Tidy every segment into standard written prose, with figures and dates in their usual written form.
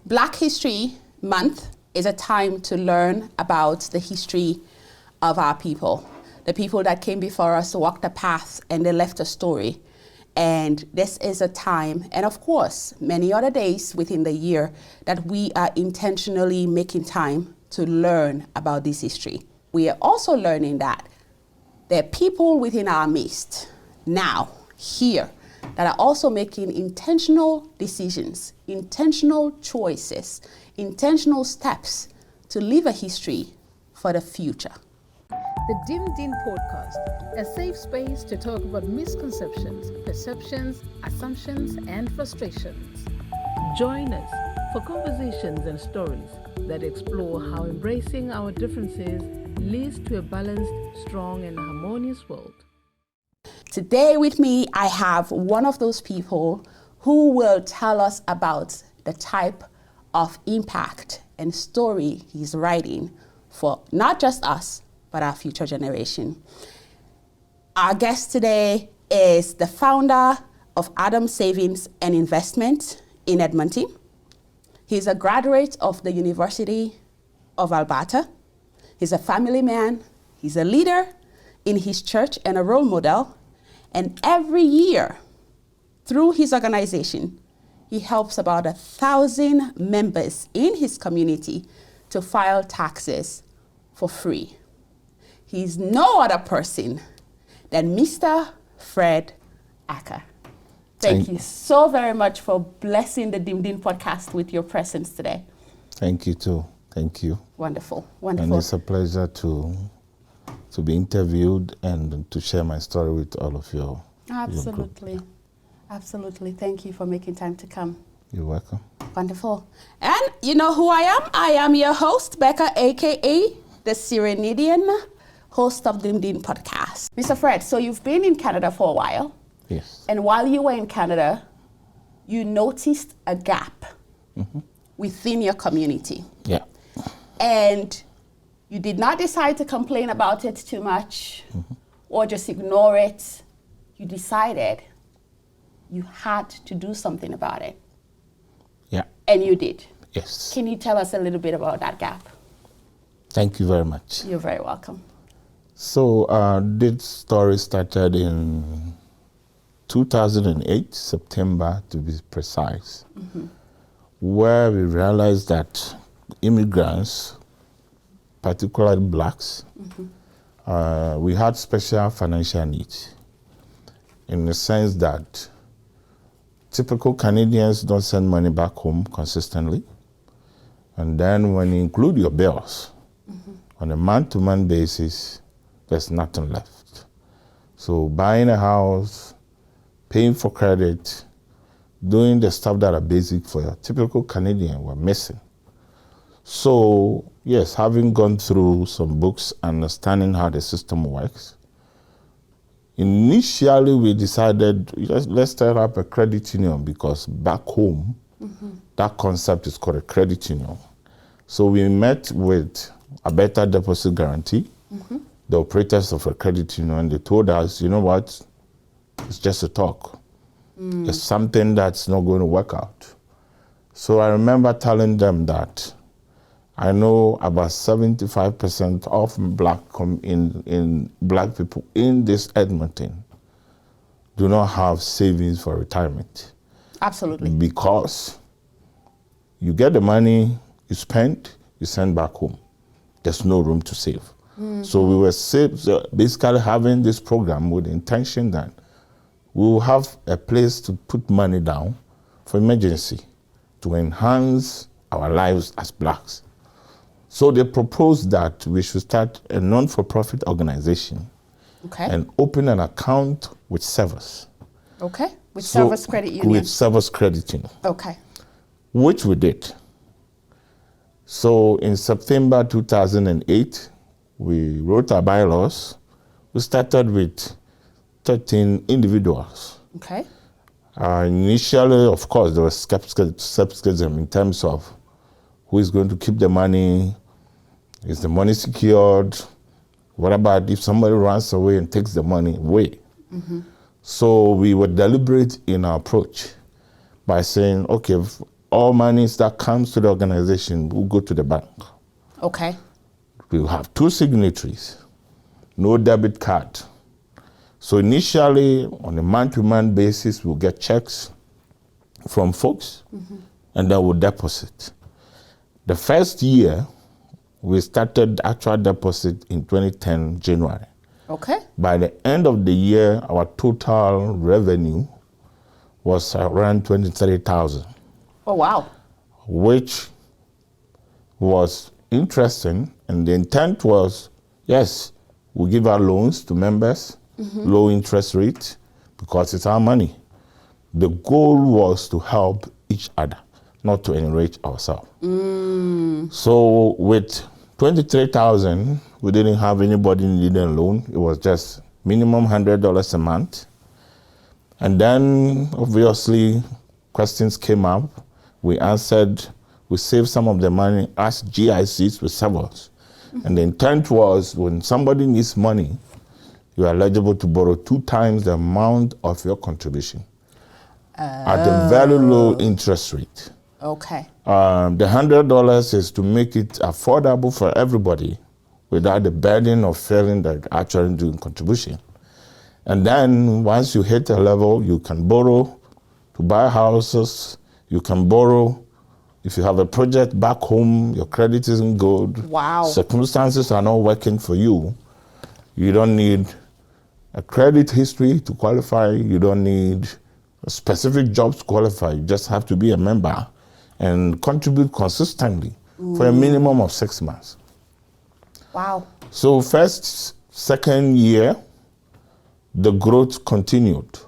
Black History Month is a time to learn about the history of our people, the people that came before us, walked the path, and they left a story. And this is a time, and of course, many other days within the year, that we are intentionally making time to learn about this history. We are also learning that there are people within our midst now, here, that are also making intentional decisions, intentional choices, intentional steps to leave a history for the future. The Dim Din Podcast, a safe space to talk about misconceptions, perceptions, assumptions, and frustrations. Join us for conversations and stories that explore how embracing our differences leads to a balanced, strong, and harmonious world. Today with me, I have one of those people who will tell us about the type of impact and story he's writing for not just us, but our future generation. Our guest today is the founder of Adom Savings and Investment in Edmonton. He's a graduate of the University of Alberta. He's a family man. He's a leader in his church and a role model. And every year, through his organization, he helps about 1,000 members in his community to file taxes for free. He's no other person than Mr. Fred Ackah. Thank you so very much for blessing the Dim Din Podcast with your presence today. Thank you too. Thank you. Wonderful, wonderful. And it's a pleasure to be interviewed and to share my story with all of you. Absolutely. Absolutely. Thank you for making time to come. You're welcome. Wonderful. And you know who I am? I am your host, Becca, a.k.a. the Cyrenaican, host of Dim Din Podcast. Mr. Fred, so you've been in Canada for a while. Yes. And while you were in Canada, you noticed a gap within your community. Yeah. And you did not decide to complain about it too much or just ignore it. You decided you had to do something about it. Yeah. And you did. Yes. Can you tell us a little bit about that gap? Thank you very much. You're very welcome. So this story started in 2008, September to be precise, where we realized that immigrants, particularly blacks, we had special financial needs in the sense that typical Canadians don't send money back home consistently. And then when you include your bills, on a month-to-month basis, there's nothing left. So buying a house, paying for credit, doing the stuff that are basic for a typical Canadian were missing. So yes, having gone through some books, understanding how the system works, initially we decided let's start up a credit union because back home, that concept is called a credit union. So we met with Alberta Deposit Guarantee, the operators of a credit union. They told us, you know what, it's just a talk. It's something that's not going to work out. So I remember telling them that I know about 75% of black people in this Edmonton do not have savings for retirement. Absolutely. Because you get the money, you spend, you send back home. There's no room to save. So we were basically having this program with the intention that we will have a place to put money down for emergency to enhance our lives as blacks. So they proposed that we should start a non-for-profit organization and open an account with Servus. Okay, with Servus Credit Union. With Servus Credit Union. Okay. Which we did. So in September 2008, we wrote our bylaws. We started with 13 individuals. Okay. Initially, of course, there was skepticism in terms of who is going to keep the money. Is the money secured? What about if somebody runs away and takes the money away? So we were deliberate in our approach by saying, okay, all monies that comes to the organization will go to the bank. Okay. We'll have 2 signatories, no debit card. So initially, on a month-to-month basis, we'll get checks from folks, and then we'll deposit. The first year, we started actual deposit in 2010, January. Okay. By the end of the year, our total revenue was around 23,000. Oh, wow. Which was interesting, and the intent was, yes, we give our loans to members, low interest rate, because it's our money. The goal was to help each other, not to enrich ourselves. So with 23,000, we didn't have anybody needing a loan. It was just minimum $100 a month. And then, obviously, questions came up. We answered, we saved some of the money as GICs with Servus. And the intent was, when somebody needs money, you are eligible to borrow 2 times the amount of your contribution at a very low interest rate. Okay. The $100 is to make it affordable for everybody without the burden of feeling that actually doing contribution. And then once you hit a level, you can borrow to buy houses. You can borrow if you have a project back home, your credit isn't good. Wow. Circumstances are not working for you. You don't need a credit history to qualify. You don't need a specific job to qualify. You just have to be a member and contribute consistently for a minimum of 6 months. Wow. So second year, the growth continued.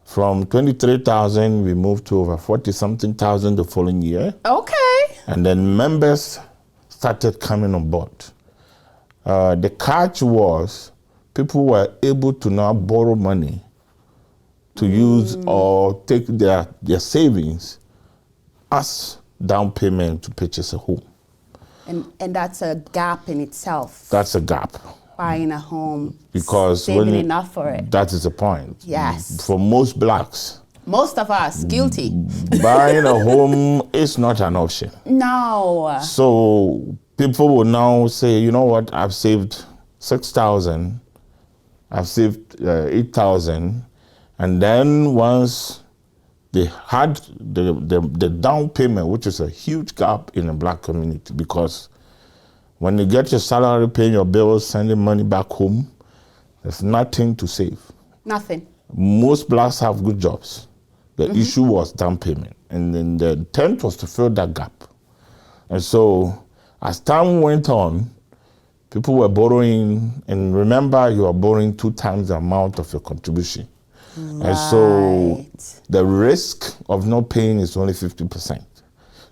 From 23,000, we moved to over 40-something thousand the following year. Okay. And then members started coming on board. The catch was people were able to now borrow money to use or take their savings as down payment to purchase a home. And that's a gap in itself. That's a gap. Buying a home, Because saving enough for it. That is the point. Yes. For most blacks, Most of us guilty. buying a home is not an option. No. So people will now say, you know what, I've saved 6,000, I've saved 8,000, and then once they had the down payment, which is a huge gap in the black community, because when you get your salary, paying your bills, sending money back home, there's nothing to save. Nothing. Most blacks have good jobs. The issue was down payment. And then the intent was to fill that gap. And so as time went on, people were borrowing, and remember, you are borrowing 2 times the amount of your contribution. Right. And so the risk of not paying is only 50%.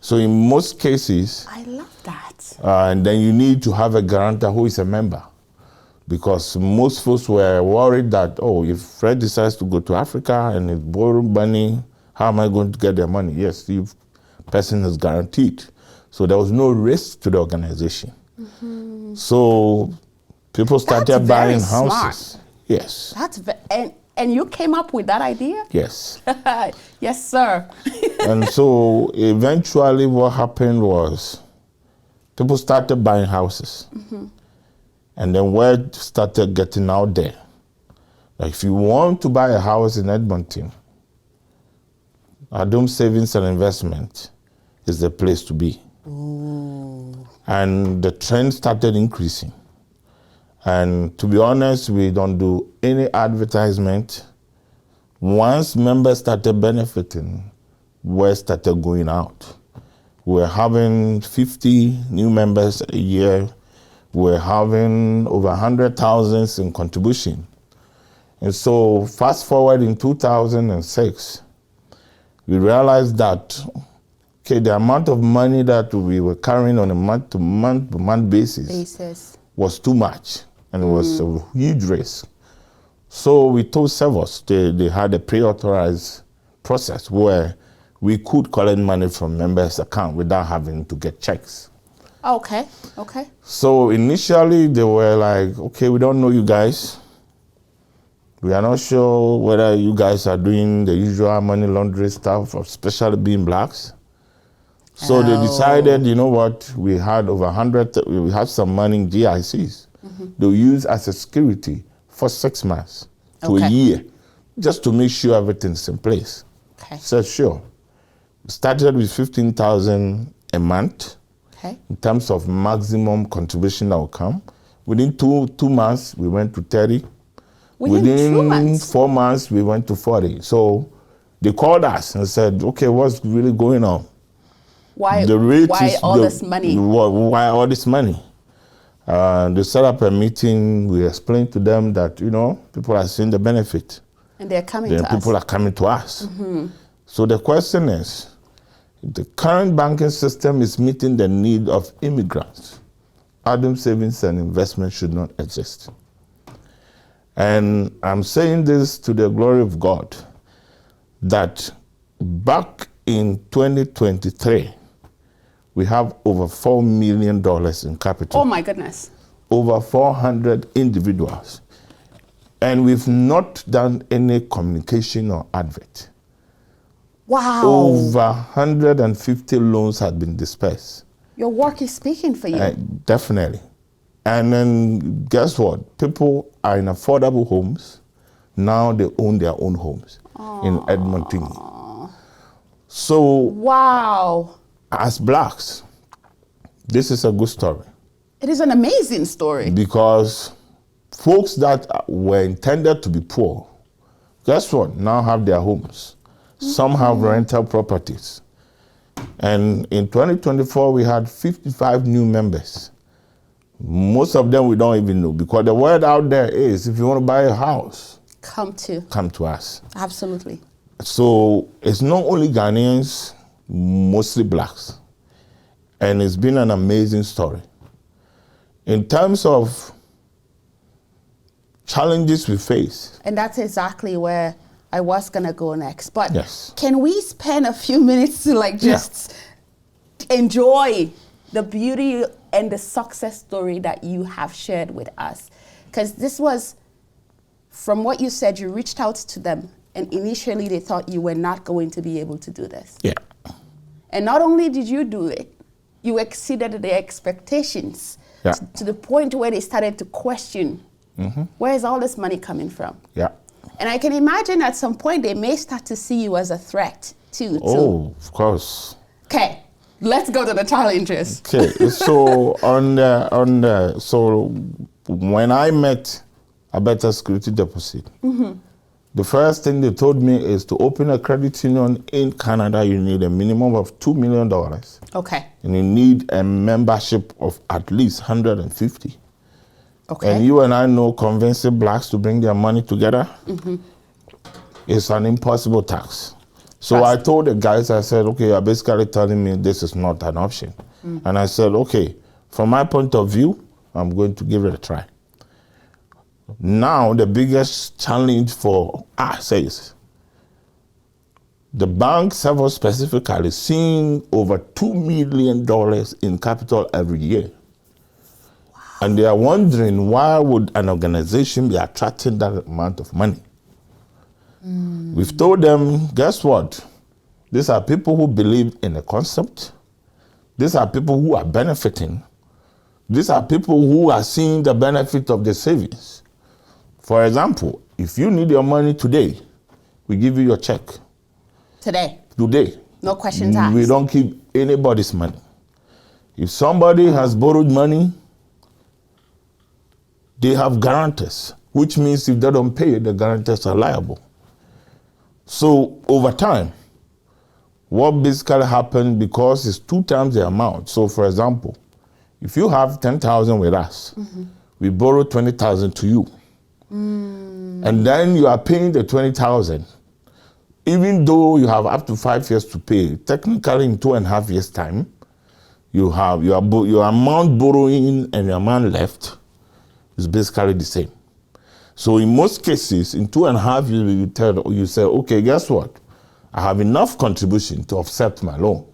So in most cases, I love that. And then you need to have a guarantor who is a member, because most folks were worried that, oh, if Fred decides to go to Africa and he borrow money, how am I going to get their money? Yes, the person is guaranteed. So there was no risk to the organization. So people started buying houses. Smart. Yes. And you came up with that idea? Yes. Yes, sir. And so eventually what happened was people started buying houses. And then word started getting out there. Like, if you want to buy a house in Edmonton, Adom Savings and Investment is the place to be. Ooh. And the trend started increasing. And to be honest, we don't do any advertisement. Once members started benefiting, word started going out. We're having 50 new members a year. We're having over 100,000 in contribution. And so fast forward in 2006, we realized that, okay, the amount of money that we were carrying on a month-to-month basis was too much, and it was a huge risk. So we told Servus they had a pre-authorized process where we could collect money from members' account without having to get checks. Okay. So initially they were like, okay, we don't know you guys. We are not sure whether you guys are doing the usual money laundering stuff, especially being blacks. So they decided, you know what, we had over 100, we had some money in GICs. They'll use as a security for 6 months to a year, just to make sure everything's in place. Okay. So sure. We started with 15,000 a month in terms of maximum contribution that will come. Within two months, we went to 30. Within 2 months? 4 months, we went to 40. So they called us and said, okay, what's really going on? Why all this money? Why all this money? They set up a meeting. We explained to them that, you know, people are seeing the benefit. And they're coming to us. People are coming to us. So the question is, if the current banking system is meeting the need of immigrants, Adom savings and investment should not exist. And I'm saying this to the glory of God, that back in 2023, we have over $4 million in capital. Oh my goodness. Over 400 individuals. And we've not done any communication or advert. Wow. Over 150 loans had been dispersed. Your work is speaking for you. Definitely. And then guess what? People are in affordable homes. Now they own their own homes in Edmonton. So, wow. As blacks, this is a good story. It is an amazing story. Because folks that were intended to be poor, guess what? Now have their homes. Some have rental properties. And in 2024, we had 55 new members. Most of them we don't even know, because the word out there is, if you want to buy a house, come to us. Absolutely. So it's not only Ghanaians, mostly blacks. And it's been an amazing story. In terms of challenges we face. And that's exactly where I was going to go next. But can we spend a few minutes to just enjoy the beauty and the success story that you have shared with us? Because this was, from what you said, you reached out to them and initially they thought you were not going to be able to do this. Yeah. And not only did you do it, you exceeded their expectations to the point where they started to question, where is all this money coming from? Yeah. And I can imagine at some point they may start to see you as a threat too. Oh, of course. Okay, let's go to the challenges. Okay, so so when I met Alberta Security Deposit, the first thing they told me is to open a credit union in Canada, you need a minimum of $2 million. Okay. And you need a membership of at least 150. Okay. And you and I know convincing blacks to bring their money together is an impossible task. So I told the guys, I said, okay, you're basically telling me this is not an option. And I said, okay, from my point of view, I'm going to give it a try. Now, the biggest challenge for us is the bank, Servus specifically, seeing over $2 million in capital every year. Wow. And they are wondering, why would an organization be attracting that amount of money? We've told them, guess what? These are people who believe in the concept. These are people who are benefiting. These are people who are seeing the benefit of the savings. For example, if you need your money today, we give you your check. Today? Today. No questions asked. We don't keep anybody's money. If somebody has borrowed money, they have guarantors, which means if they don't pay, the guarantors are liable. So over time, what basically happened, because it's 2 times the amount. So for example, if you have 10,000 with us, we borrow 20,000 to you. And then you are paying the 20,000. Even though you have up to 5 years to pay, technically in 2.5 years' time, you have your amount borrowing and your amount left is basically the same. So in most cases, in 2.5 years, you say, okay, guess what? I have enough contribution to offset my loan.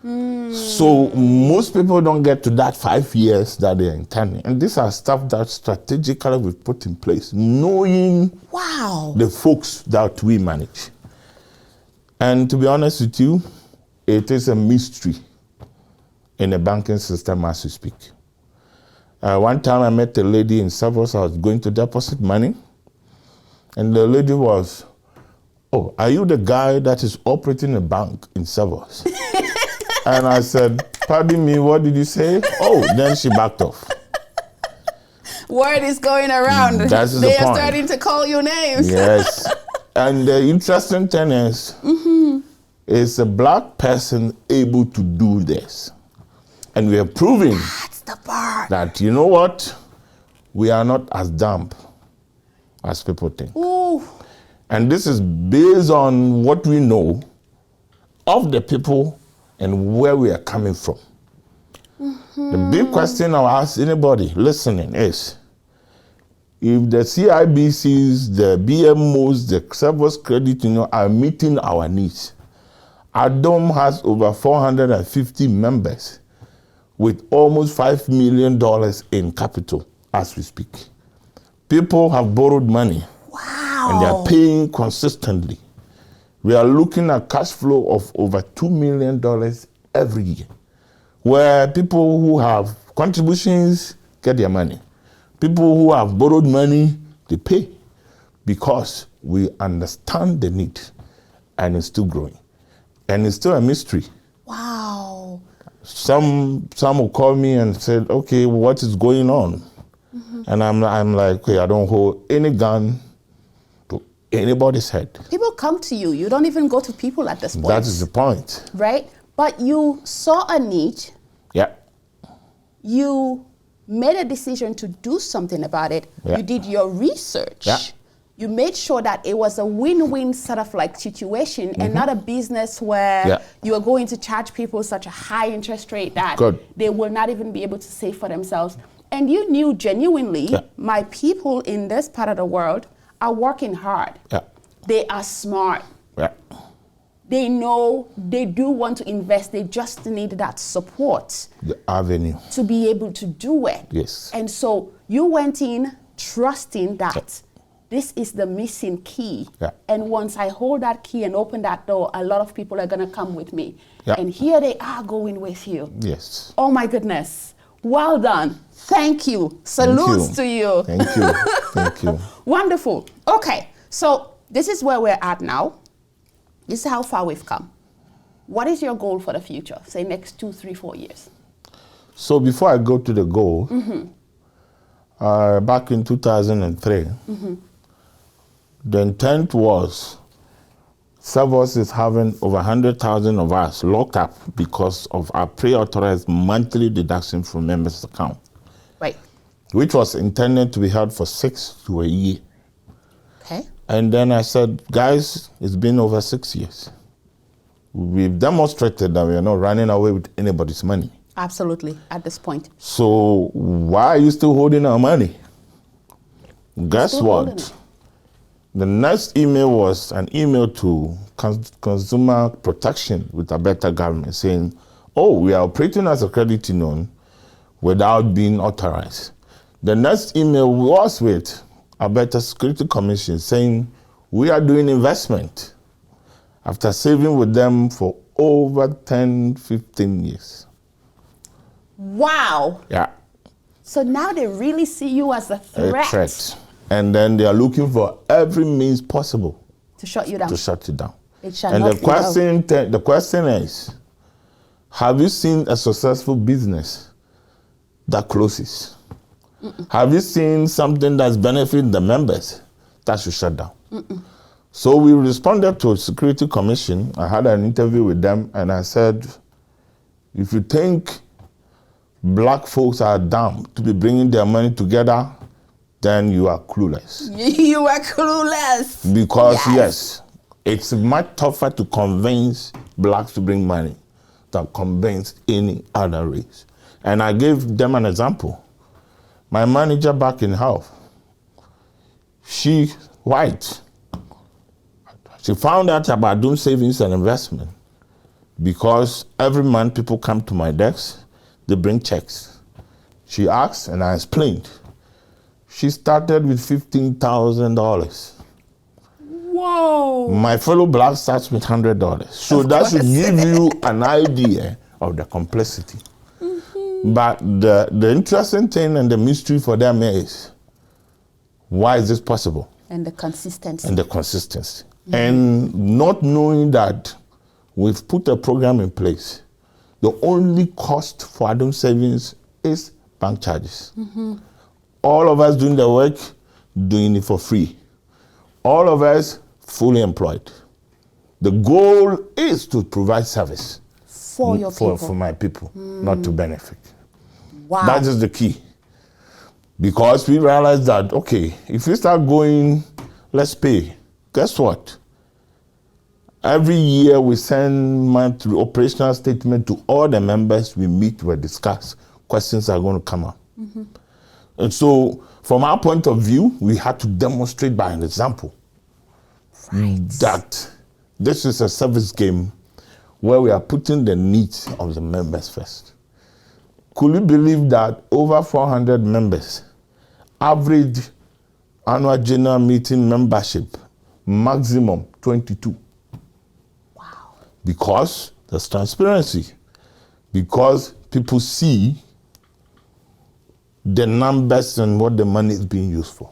So most people don't get to that 5 years that they're intending. And these are stuff that strategically we've put in place, knowing the folks that we manage. And to be honest with you, it is a mystery in the banking system as we speak. One time I met a lady in Servus. I was going to deposit money, and the lady was, "Oh, are you the guy that is operating a bank in Servus?" And I said, "Pardon me, what did you say?" Oh, then she backed off. Word is going around. That's they the are point. starting to call you names. Yes. And the interesting thing is a black person able to do this. And we are proving That's the part. that, you know what, we are not as dumb as people think. Ooh. And this is based on what we know of the people and where we are coming from. The big question I'll ask anybody listening is, if the CIBCs, the BMOs, the Servus Credit Union are meeting our needs, Adom has over 450 members with almost $5 million in capital as we speak. People have borrowed money. Wow. And they are paying consistently. We are looking at cash flow of over $2 million every year, where people who have contributions get their money. People who have borrowed money, they pay, because we understand the need, and it's still growing. And it's still a mystery. Wow. Some will call me and said, "Okay, what is going on?" And I'm like, "Okay, I don't hold any gun to anybody's head." People come to you. You don't even go to people at this point. That is the point. Right? But you saw a need. Yeah. You made a decision to do something about it. Yeah. You did your research. Yeah. You made sure that it was a win-win sort of like situation and not a business where you are going to charge people such a high interest rate that they will not even be able to save for themselves. And you knew genuinely, my people in this part of the world are working hard. Yeah. They are smart. Yeah. They know they do want to invest. They just need that support. The avenue. To be able to do it. Yes. And so you went in trusting that this is the missing key. Yeah. And once I hold that key and open that door, a lot of people are going to come with me. Yeah. And here they are going with you. Yes. Oh my goodness. Well done. Thank you. Salutes to you. Thank you. Thank you. Wonderful. Okay. So this is where we're at now. This is how far we've come. What is your goal for the future? Say next 2, 3, 4 years. So before I go to the goal, back in 2003, the intent was Servus is having over 100,000 of us locked up because of our pre-authorized monthly deduction from members' account. Right. Which was intended to be held for 6 to a year. Okay. And then I said, guys, it's been over 6 years. We've demonstrated that we are not running away with anybody's money. Absolutely, at this point. So why are you still holding our money? Guess what? The next email was an email to Consumer Protection with Alberta government saying, "Oh, we are operating as a credit union without being authorized." The next email was with Alberta Security Commission saying, "We are doing investment," after saving with them for over 10, 15 years. Wow. Yeah. So now they really see you as a threat. A threat. And then they are looking for every means possible to shut you down. To shut you down. It shall and not the question is, have you seen a successful business that closes? Have you seen something that's benefiting the members that should shut down? So we responded to Security Commission. I had an interview with them and I said, if you think black folks are dumb to be bringing their money together, then you are clueless. You are clueless. Because yes, it's much tougher to convince blacks to bring money than convince any other race. And I gave them an example. My manager back in health, she white. She found out about Adom savings and investment because every month people come to my desk, they bring checks. She asked and I explained. She started with $15,000. Whoa. My fellow black starts with $100. So that should give you an idea of the complexity. But the interesting thing and the mystery for them is, why is this possible? And the consistency. And not knowing that we've put a program in place. The only cost for Adom savings is bank charges. All of us doing the work, doing it for free. All of us fully employed. The goal is to provide service for your people. For my people, not to benefit. Wow. That is the key. Because we realize that, okay, if we start going, let's pay. Guess what? Every year we send monthly operational statement to all the members we meet, we discuss. Questions are going to come up. And so, from our point of view, we had to demonstrate by an example that this is a service game where we are putting the needs of the members first. Could you believe that over 400 members, average annual general meeting membership, maximum 22? Wow. Because there's transparency. Because people see the numbers and what the money is being used for.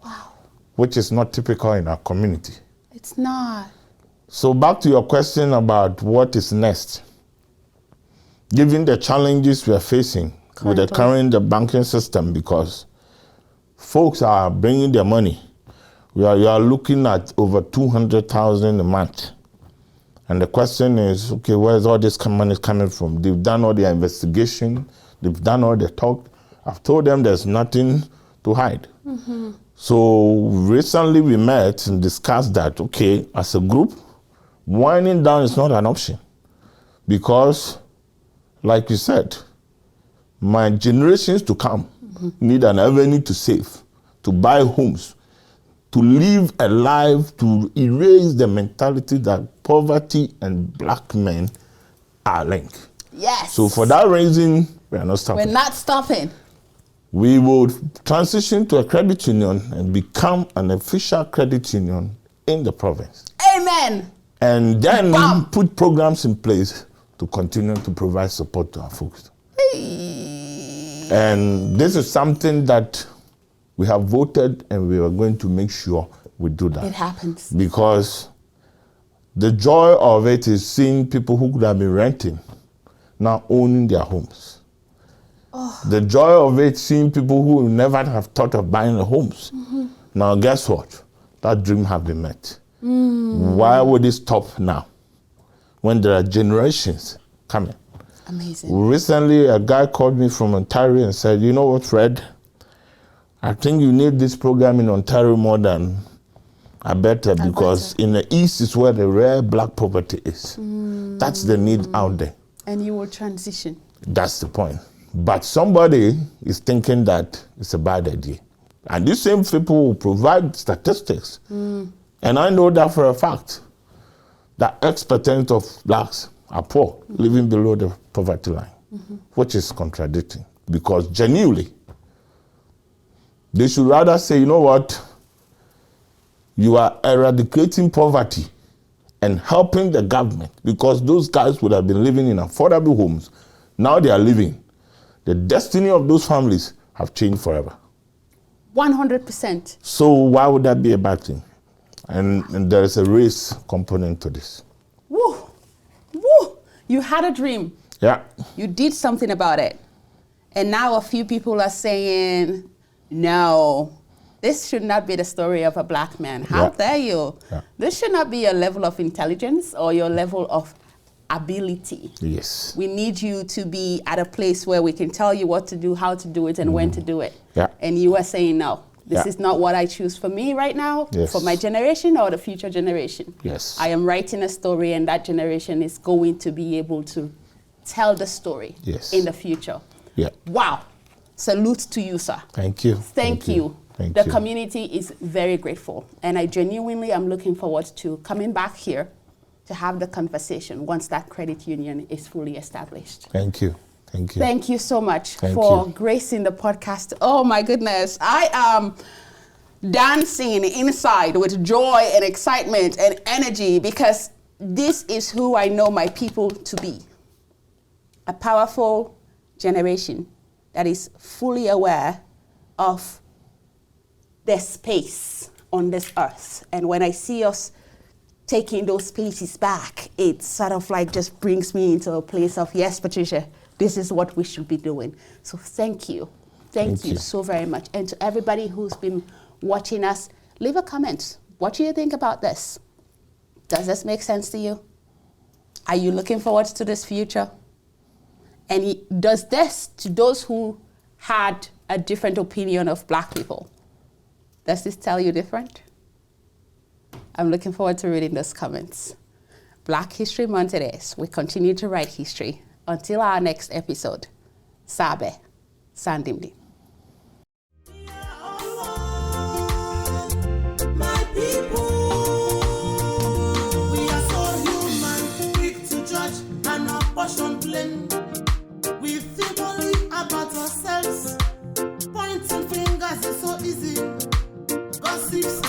Wow. Which is not typical in our community. It's not. So back to your question about what is next. Given the challenges we are facing with the current banking system, because folks are bringing their money. You are looking at over 200,000 a month. And the question is, okay, where is all this money coming from? They've done all their investigation. They've done all the talk. I've told them there's nothing to hide. So recently we met and discussed that, okay, as a group, winding down is not an option. Because, like you said, my generations to come need an avenue to save, to buy homes, to live a life, to erase the mentality that poverty and black men are linked. Yes. So for that reason, we are not stopping. We're not stopping. We will transition to a credit union and become an official credit union in the province. Amen. And then put programs in place to continue to provide support to our folks. And this is something that we have voted, and we are going to make sure we do that. It happens. Because the joy of it is seeing people who could have been renting now owning their homes. The joy of it, seeing people who never have thought of buying the homes. Now, guess what? That dream has been met. Why would it stop now when there are generations coming? Amazing. Recently, a guy called me from Ontario and said, you know what, Fred? I think you need this program in Ontario more than Alberta, because in the East is where the rare black poverty is. That's the need out there. And you will transition. That's the point. But somebody is thinking that it's a bad idea. And these same people will provide statistics. And I know that for a fact, that X% of blacks are poor, living below the poverty line, which is contradicting. Because genuinely, they should rather say, you know what, you are eradicating poverty and helping the government, because those guys would have been living in affordable homes. Now they are living. The destiny of those families have changed forever. 100%. So why would that be a bad thing? And there is a race component to this. Woo! Woo! You had a dream. Yeah. You did something about it. And now a few people are saying, no, this should not be the story of a black man. How dare you? Yeah. This should not be your level of intelligence or your level of ability. Yes. We need you to be at a place where we can tell you what to do, how to do it, and when to do it. Yeah. And you are saying, no, this is not what I choose for me right now, for my generation or the future generation. Yes. I am writing a story, and that generation is going to be able to tell the story in the future. Yeah. Wow. Salute to you, sir. Thank you. Thank you. Thank the you. community is very grateful, and I genuinely am looking forward to coming back here to have the conversation once that credit union is fully established. Thank you. Thank you. Thank you so much for gracing the podcast. Oh my goodness. I am dancing inside with joy and excitement and energy, because this is who I know my people to be. A powerful generation that is fully aware of their space on this earth. And when I see us taking those spaces back, it sort of like just brings me into a place of, yes, Patricia, this is what we should be doing. So thank you. Thank you so very much. And to everybody who's been watching us, leave a comment. What do you think about this? Does this make sense to you? Are you looking forward to this future? And does this, to those who had a different opinion of Black people, does this tell you different? I'm looking forward to reading those comments. Black History Month it is. We continue to write history. Until our next episode, Sabe, Sandimdi. My people, we are so human, quick to judge and apportion blame. We think only about ourselves. Pointing fingers is so easy. Gossips